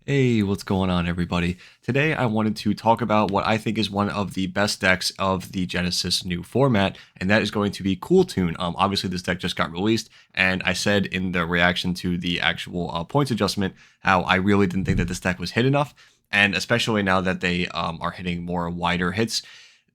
Hey, what's going on, everybody? Today, I wanted to talk about what I think is one of the best decks of the Genesis new format, and that is going to be Cool Tune. Obviously, this deck just got released, and I said in the reaction to the actual points adjustment how I really didn't think that this deck was hit enough, and especially now that they are hitting more wider hits.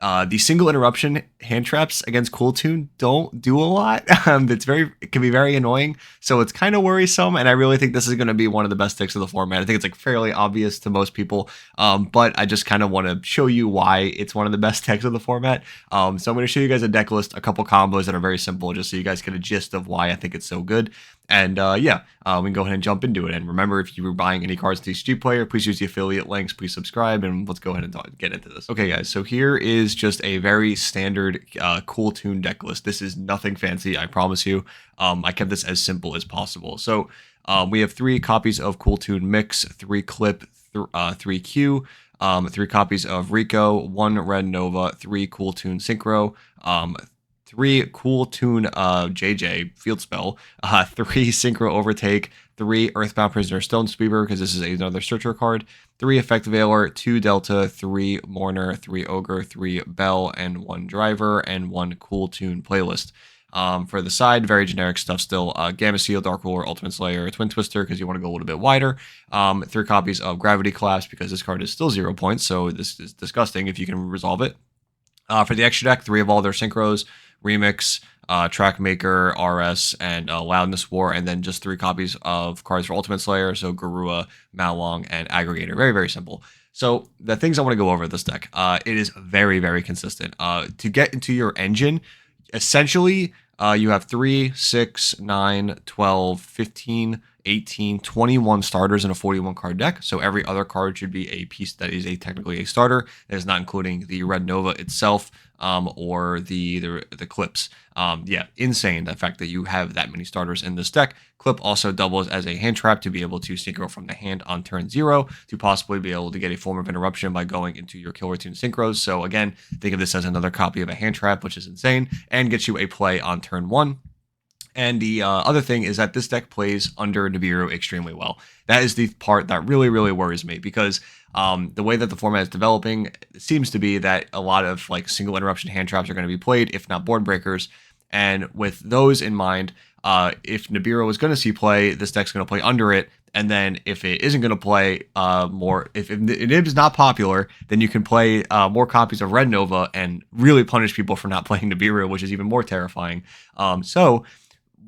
The single interruption hand traps against Cool Tune don't do a lot. It can be very annoying, so it's kind of worrisome. And I really think this is going to be one of the best decks of the format. I think it's like fairly obvious to most people, but I just kind of want to show you why it's one of the best decks of the format. So I'm going to show you guys a deck list, a couple combos that are very simple, just so you guys get a gist of why I think it's so good. And we can go ahead and jump into it. And remember, if you were buying any cards to Steep Player, please use the affiliate links. Please subscribe, and let's go ahead and get into this. Okay, guys. So here is just a very standard Cool Tune deck list. This is nothing fancy, I promise you. I kept this as simple as possible. So we have 3 copies of Cool Tune Mix, 3 Clip, 3 Q. 3 copies of Rico, 1 Red Nova, 3 Cool Tune Synchro, 3 Cool Tune JJ Field Spell, 3 Synchro Overtake, 3 Earthbound Prisoner Stone Sweeper, because this is another Searcher card, 3 Effect Veiler, 2 Delta, 3 Mourner, 3 Ogre, 3 Bell, and 1 Driver, and 1 Cool Tune Playlist. For the side, very generic stuff still. Gamma Seal, Dark Ruler, Ultimate Slayer, Twin Twister, because you want to go a little bit wider. 3 copies of Gravity Collapse, because this card is still 0 points, so this is disgusting if you can resolve it. For the extra deck, 3 of all their synchros, Remix, Trackmaker, RS, and Loudness War, and then just 3 copies of cards for Ultimate Slayer, so Garua, Malong, and Aggregator. Very, very simple. So the things I want to go over this deck, it is very, very consistent. To get into your engine, essentially, you have 3, 6, 9, 12, 15, 18, 21 starters in a 41 card deck. So every other card should be a piece that is technically a starter. That is not including the Red Nova itself or the clips. Insane the fact that you have that many starters in this deck. Clip also doubles as a hand trap to be able to synchro from the hand on turn 0 to possibly be able to get a form of interruption by going into your Killer Tune synchros. So again, think of this as another copy of a hand trap, which is insane, and gets you a play on turn 1. And the other thing is that this deck plays under Nibiru extremely well. That is the part that really, really worries me, because the way that the format is developing, it seems to be that a lot of like single interruption hand traps are going to be played, if not board breakers. And with those in mind, if Nibiru is going to see play, this deck's going to play under it. And then if it isn't going to play if Nib is not popular, then you can play more copies of Red Nova and really punish people for not playing Nibiru, which is even more terrifying.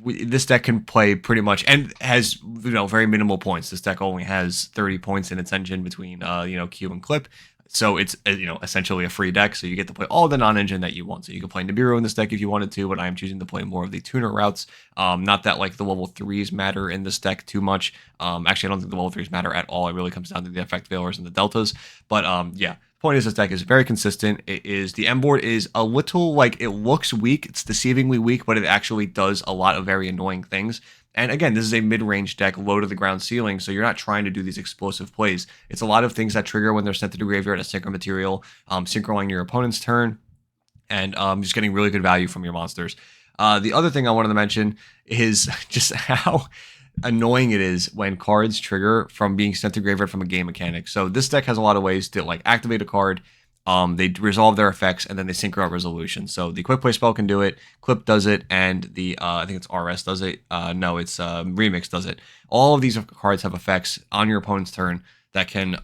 This deck can play pretty much, and has very minimal points. This deck only has 30 points in its engine between Q and Clip, so it's essentially a free deck. So you get to play all the non-engine that you want. So you can play Nibiru in this deck if you wanted to, but I am choosing to play more of the tuner routes. Not that like the level 3s matter in this deck too much. Actually, I don't think the level 3s matter at all. It really comes down to the effect failures and the deltas. But point is, this deck is very consistent. The M board is a little, like, it looks weak. It's deceivingly weak, but it actually does a lot of very annoying things. And again, this is a mid-range deck, low to the ground ceiling, so you're not trying to do these explosive plays. It's a lot of things that trigger when they're sent to the graveyard as synchro material, synchroing your opponent's turn, and just getting really good value from your monsters. The other thing I wanted to mention is just how annoying it is when cards trigger from being sent to graveyard from a game mechanic. So this deck has a lot of ways to like activate a card. They resolve their effects, and then they synchro out resolution. So the quick play spell can do it, Clip does it, and the I think it's RS does it. No, it's Remix does it. All of these cards have effects on your opponent's turn that can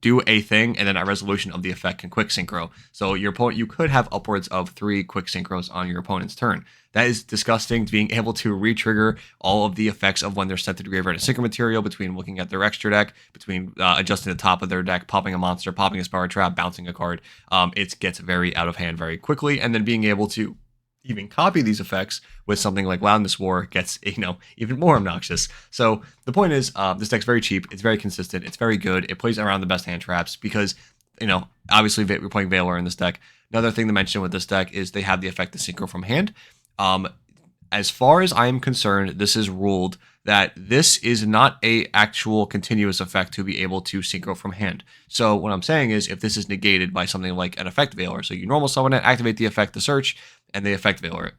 do a thing, and then a resolution of the effect can quick synchro. So your opponent, you could have upwards of 3 quick synchros on your opponent's turn. That is disgusting, being able to re-trigger all of the effects of when they're sent to the graveyard as synchro material, between looking at their extra deck, between adjusting the top of their deck, popping a monster, popping a Spiral Trap, bouncing a card. It gets very out of hand very quickly, and then being able to even copy these effects with something like Loudness War gets even more obnoxious. So the point is, this deck's very cheap, it's very consistent, it's very good, it plays around the best hand traps because obviously we're playing Veiler in this deck. Another thing to mention with this deck is they have the effect to synchro from hand. As far as I am concerned, this is ruled that this is not a actual continuous effect to be able to synchro from hand. So what I'm saying is, if this is negated by something like an effect veiler, so you normal summon it, activate the effect to search, and the effect veiler it,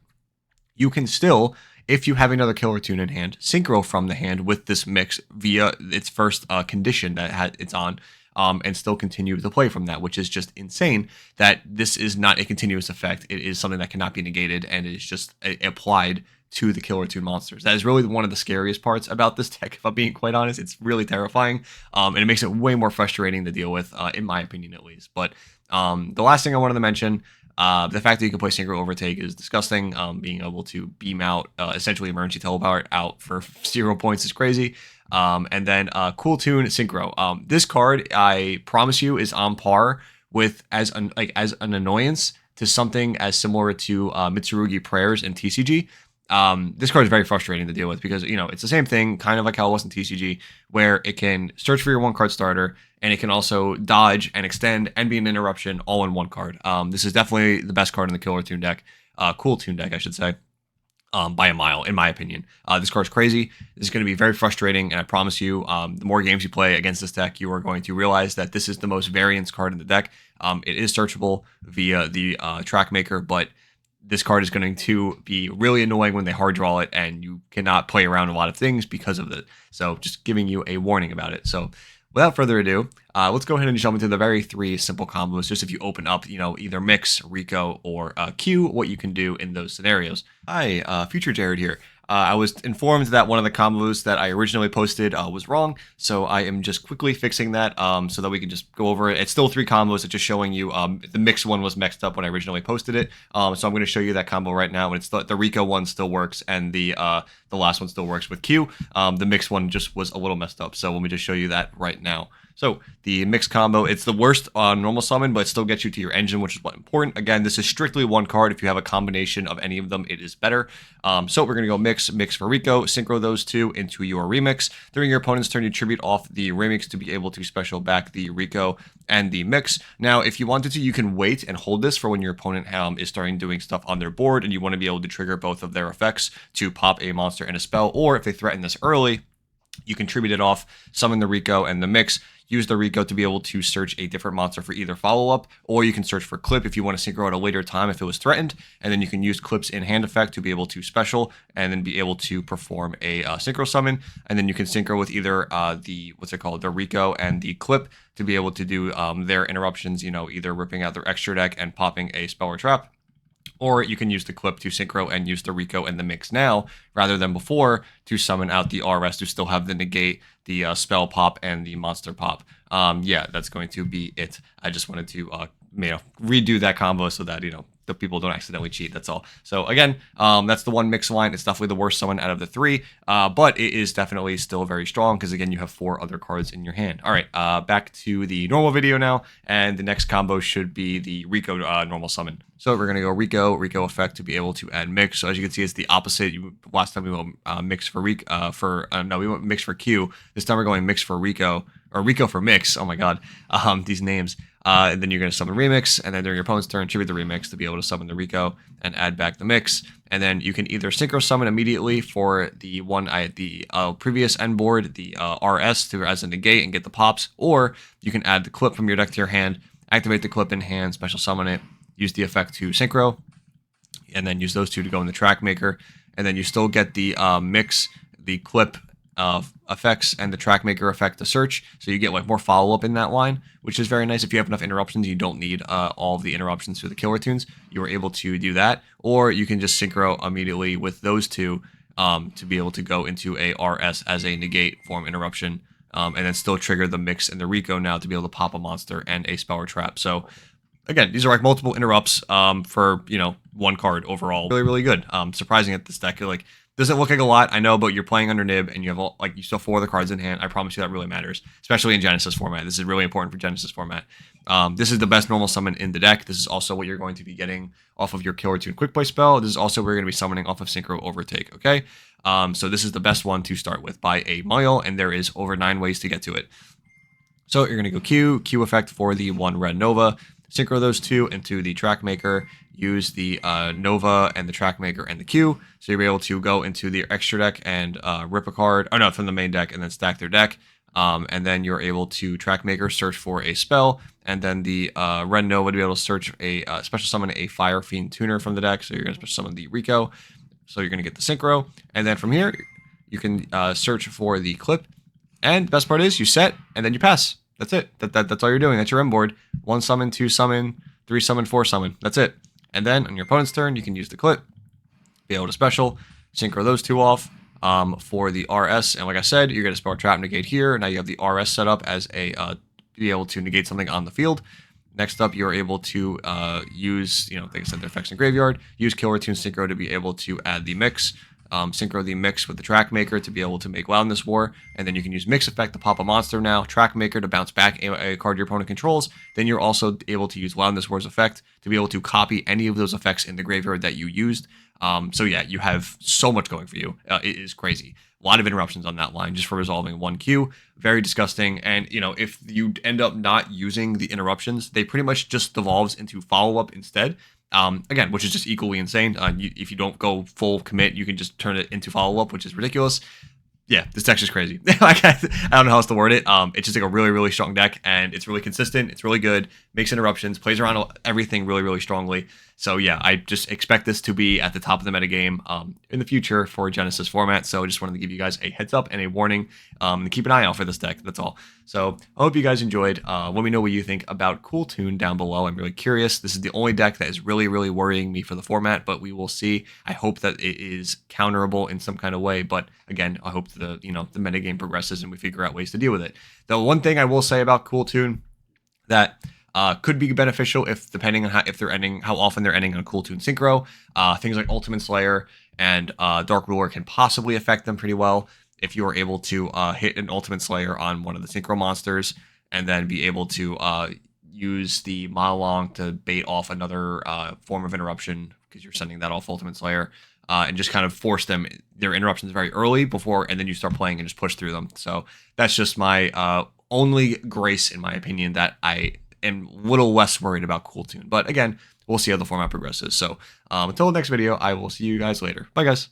you can still if you have another killer tune in hand, synchro from the hand with this mix via its first condition that it's on, and still continue to play from that, which is just insane that this is not a continuous effect. It is something that cannot be negated, and it is just applied to the killer tune monsters. That is really one of the scariest parts about this deck, if I'm being quite honest. It's really terrifying, and it makes it way more frustrating to deal with, in my opinion at least. But the last thing I wanted to mention, the fact that you can play Synchro Overtake is disgusting. Being able to beam out, essentially emergency teleport out for 0 points is crazy. And then Cool Tune Synchro. This card, I promise you, is on par with as an annoyance to something as similar to Mitsurugi Prayers in TCG. This card is very frustrating to deal with because, it's the same thing, kind of like how it was in TCG, where it can search for your 1-card starter, and it can also dodge and extend and be an interruption all in 1 card. This is definitely the best card in the Killer Tune deck, Cool Tune deck, I should say, by a mile, in my opinion. This card's crazy. This is going to be very frustrating, and I promise you, the more games you play against this deck, you are going to realize that this is the most variance card in the deck. It is searchable via the Track Maker, but this card is going to be really annoying when they hard draw it, and you cannot play around a lot of things because of it. So just giving you a warning about it. So without further ado, let's go ahead and jump into the very 3 simple combos. Just if you open up, either Mix, Rico, or Q, what you can do in those scenarios. Hi, Future Jared here. I was informed that one of the combos that I originally posted was wrong, so I am just quickly fixing that so that we can just go over it. It's still 3 combos. It's just showing you the mix one was mixed up when I originally posted it. So I'm going to show you that combo right now, and it's the Rico one still works, and the last one still works with Q. The mix one just was a little messed up, so let me just show you that right now. So the mix combo, it's the worst on normal summon, but it still gets you to your engine, which is what's important. Again, this is strictly 1 card. If you have a combination of any of them, it is better. So we're going to go mix for Rico, synchro those 2 into your remix. During your opponent's turn, you tribute off the remix to be able to special back the Rico and the mix. Now, if you wanted to, you can wait and hold this for when your opponent is starting doing stuff on their board, and you want to be able to trigger both of their effects to pop a monster and a spell, or if they threaten this early, you can tribute it off, summon the Rico and the mix, use the Rico to be able to search a different monster for either follow-up, or you can search for Clip if you want to synchro at a later time if it was threatened, and then you can use Clip's in-hand effect to be able to special, and then be able to perform a synchro summon, and then you can synchro with either the Rico and the Clip to be able to do their interruptions, either ripping out their extra deck and popping a spell or trap. Or you can use the Clip to synchro and use the Rico and the mix now, rather than before, to summon out the RS to still have the negate, the spell pop, and the monster pop. Yeah, that's going to be it. I just wanted to redo that combo so that the people don't accidentally cheat. That's all. So again, that's the 1 mix line. It's definitely the worst summon out of the 3, but it is definitely still very strong because again, you have 4 other cards in your hand. All right, back to the normal video now, and the next combo should be the Rico normal summon. So we're gonna go Rico effect to be able to add mix. So as you can see, it's the opposite. Last time we went mix for we went mix for Q. This time we're going mix for Rico, or Rico for mix. Oh my god, these names. And then you're going to summon remix, and then during your opponent's turn, tribute the remix to be able to summon the Rico and add back the mix. And then you can either synchro summon immediately for the one at the previous end board, the RS, to as a negate and get the pops, or you can add the Clip from your deck to your hand, activate the Clip in hand, special summon it, use the effect to synchro, and then use those 2 to go in the Track Maker, and then you still get the mix, the Clip effects, and the Track Maker effect to search, so you get more follow-up in that line, which is very nice. If you have enough interruptions, you don't need all of the interruptions through the killer tunes, you are able to do that, or you can just synchro immediately with those 2 to be able to go into a RS as a negate form interruption, and then still trigger the mix and the Rico now to be able to pop a monster and a spell or trap. So again, these are multiple interrupts for 1 card overall. Really, really good. Surprising at this deck. Doesn't look like a lot, I know, but you're playing under Nib, and you have you still have 4 other cards in hand. I promise you that really matters, especially in Genesys format. This is really important for Genesys format. This is the best normal summon in the deck. This is also what you're going to be getting off of your Killer Tune Quick Play spell. This is also where you're going to be summoning off of Synchro Overtake, okay? So this is the best one to start with by a mile, and there is over 9 ways to get to it. So you're going to go Q effect for the 1 red Nova, synchro those 2 into the Track Maker, use the Nova and the Track Maker and the Q, so you'll be able to go into the extra deck and rip a card, from the main deck, and then stack their deck, and then you're able to Track Maker search for a spell, and then the red Nova to be able to search a special summon a Fire Fiend Tuner from the deck, so you're going to special summon the Rico, So you're going to get the synchro, and then from here, you can search for the clip. And the best part is you set, and then you pass. That's it. That's all you're doing. That's your M board. 1 summon, 2 summon, 3 summon, 4 summon. That's it. And then on your opponent's turn, you can use the clip, be able to special, synchro those 2 off for the RS. And like I said, you're going to spell trap negate here. Now you have the RS set up as a be able to negate something on the field. Next up, you're able to use, like I said, their effects in graveyard. Use Kill or Tune Synchro to be able to add the mix. Synchro the mix with the Track Maker to be able to make Wildness War. And then you can use Mix Effect to pop a monster now. Track Maker to bounce back a card your opponent controls. Then you're also able to use Wildness War's effect to be able to copy any of those effects in the graveyard that you used. So yeah, you have so much going for you. It is crazy. A lot of interruptions on that line just for resolving 1 Q. Very disgusting. And, if you end up not using the interruptions, they pretty much just devolves into follow-up instead. Again, which is just equally insane. If you don't go full commit, you can just turn it into follow-up, which is ridiculous. Yeah, this deck's just crazy. I don't know how else to word it. It's just like a really, really strong deck, and it's really consistent. It's really good. Makes interruptions, plays around everything really, really strongly. So yeah, I just expect this to be at the top of the metagame in the future for Genesys format. So I just wanted to give you guys a heads up and a warning and keep an eye out for this deck. That's all. So I hope you guys enjoyed. Let me know what you think about Cool Tune down below. I'm really curious. This is the only deck that is really, really worrying me for the format, but we will see. I hope that it is counterable in some kind of way. But again, I hope the metagame progresses and we figure out ways to deal with it. The one thing I will say about Cool Tune that could be beneficial depending on how often they're ending on Cool Tune Synchro. Things like Ultimate Slayer and Dark Ruler can possibly affect them pretty well if you are able to hit an Ultimate Slayer on one of the Synchro monsters and then be able to use the Malong to bait off another form of interruption because you're sending that off Ultimate Slayer and just kind of force their interruptions very early and then you start playing and just push through them. So that's just my only grace, in my opinion, that I am a little less worried about Cool Tune. But again, we'll see how the format progresses. So until the next video, I will see you guys later. Bye, guys.